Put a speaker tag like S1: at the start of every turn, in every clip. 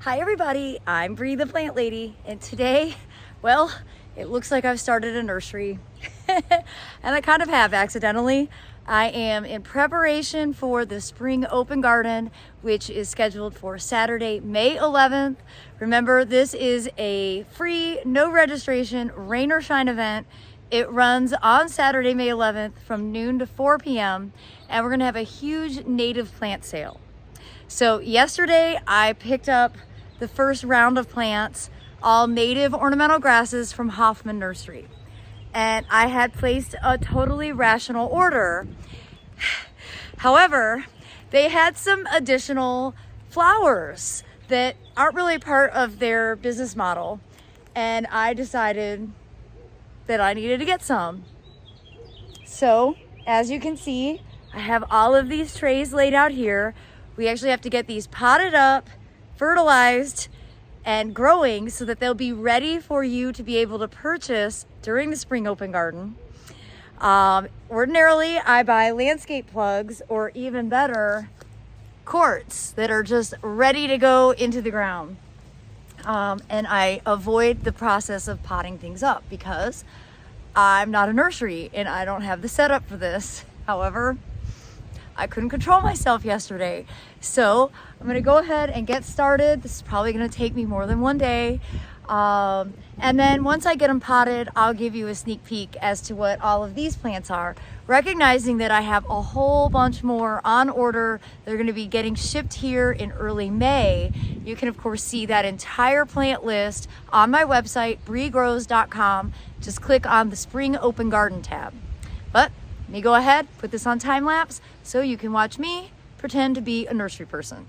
S1: Hi everybody, I'm Bree the Plant Lady, and today, well, it looks like I've started a nursery, and I kind of have accidentally. I am in preparation for the Spring Open Garden, which is scheduled for Saturday, May 11th. Remember, this is a free, no registration, rain or shine event. It runs on Saturday, May 11th from noon to 4 p.m. and we're gonna have a huge native plant sale. So yesterday I picked up the first round of plants, all native ornamental grasses from Hoffman Nursery. And I had placed a totally rational order. However, they had some additional flowers that aren't really part of their business model. And I decided that I needed to get some. So, as you can see, I have all of these trays laid out here. We actually have to get these potted up, fertilized, and growing so that they'll be ready for you to be able to purchase during the Spring Open Garden. Ordinarily, I buy landscape plugs, or even better, quartz that are just ready to go into the ground. And I avoid the process of potting things up because I'm not a nursery and I don't have the setup for this. However, I couldn't control myself yesterday. So I'm gonna go ahead and get started. This is probably gonna take me more than one day. And then once I get them potted, I'll give you a sneak peek as to what all of these plants are, recognizing that I have a whole bunch more on order. They're gonna be getting shipped here in early May. You can of course see that entire plant list on my website, breegrows.com. Just click on the Spring Open Garden tab. But let me go ahead, put this on time lapse so you can watch me pretend to be a nursery person.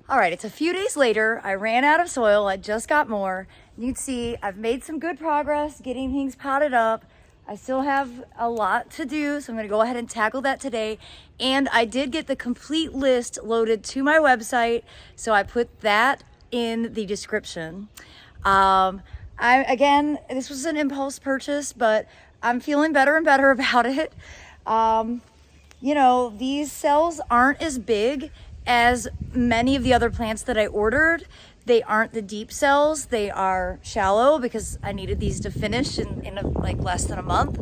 S1: All right, it's a few days later. I ran out of soil. I just got more. You can see I've made some good progress getting things potted up. I still have a lot to do, so I'm gonna go ahead and tackle that today. And I did get the complete list loaded to my website, so I put that in the description. Again, this was an impulse purchase, but I'm feeling better and better about it. You know, these cells aren't as big as many of the other plants that I ordered. They aren't the deep cells, they are shallow because I needed these to finish in like less than a month.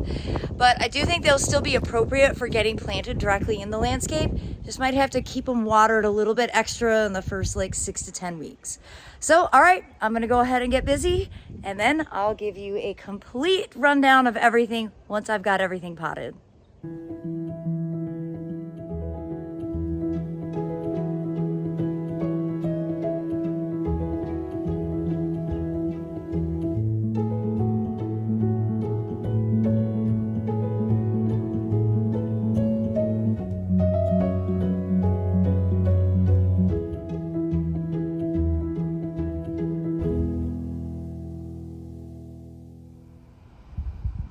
S1: But I do think they'll still be appropriate for getting planted directly in the landscape. Just might have to keep them watered a little bit extra in the first like 6 to 10 weeks. So, all right, I'm gonna go ahead and get busy, and then I'll give you a complete rundown of everything once I've got everything potted.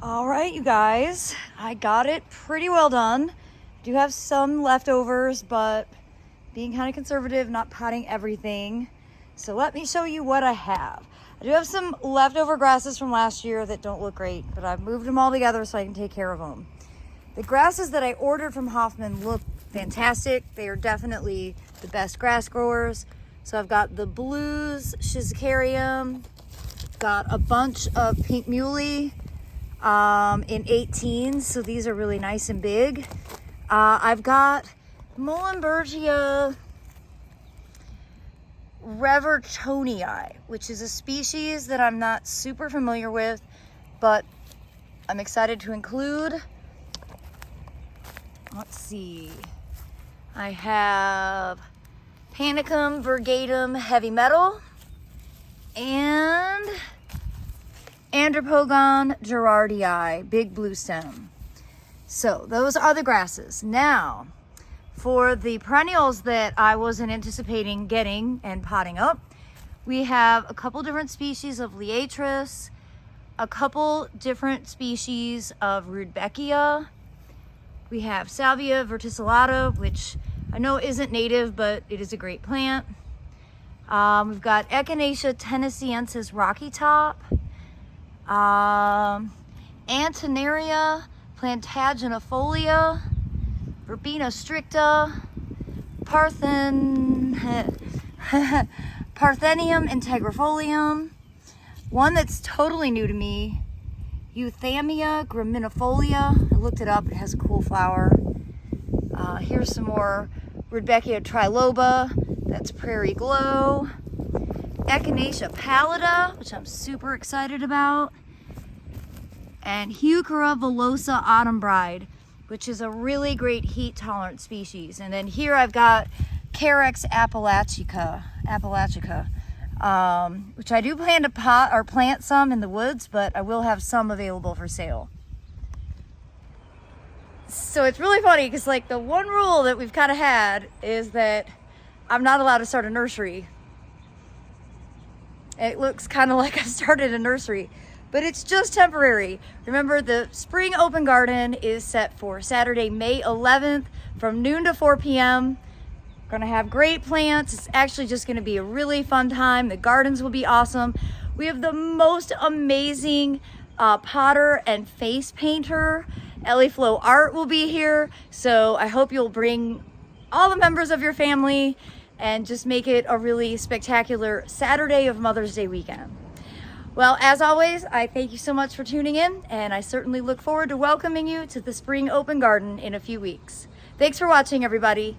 S1: All right, you guys, I got it pretty well done. I do have some leftovers, but being kind of conservative, not potting everything. So let me show you what I have. I do have some leftover grasses from last year that don't look great, but I've moved them all together so I can take care of them. The grasses that I ordered from Hoffman look fantastic. They are definitely the best grass growers. So I've got the blues, Schizocarium, got a bunch of pink muley, in 18s, so these are really nice and big. I've got Muhlenbergia Revertonii, which is a species that I'm not super familiar with, but I'm excited to include. Let's see. I have Panicum virgatum heavy metal and Andropogon gerardii, big blue stem. So those are the grasses. Now, For the perennials that I wasn't anticipating getting and potting up, we have a couple different species of Liatris, a couple different species of Rudbeckia. We have Salvia verticillata, which I know isn't native, but it is a great plant. We've got Echinacea tennesseeensis rocky top, Antonaria plantaginifolia, Verbena stricta, Parthenium integrifolia. One that's totally new to me, Euthamia graminifolia. I looked it up, it has a cool flower. Here's some more Rudbeckia triloba, that's Prairie Glow. Echinacea pallida, which I'm super excited about. And Heuchera villosa autumn bride, which is a really great heat tolerant species. And then here I've got Carex appalachica, which I do plan to pot or plant some in the woods, but I will have some available for sale. So it's really funny because like the one rule that we've kind of had is that I'm not allowed to start a nursery. It looks kind of like I started a nursery, but it's just temporary. Remember, the spring open garden is set for Saturday, May 11th from noon to 4 p.m. We're gonna have great plants. It's actually just gonna be a really fun time. The gardens will be awesome. We have the most amazing potter and face painter. Ellie Flo Art will be here. So I hope you'll bring all the members of your family and just make it a really spectacular Saturday of Mother's Day weekend. Well, as always, I thank you so much for tuning in, and I certainly look forward to welcoming you to the Spring Open Garden in a few weeks. Thanks for watching, everybody.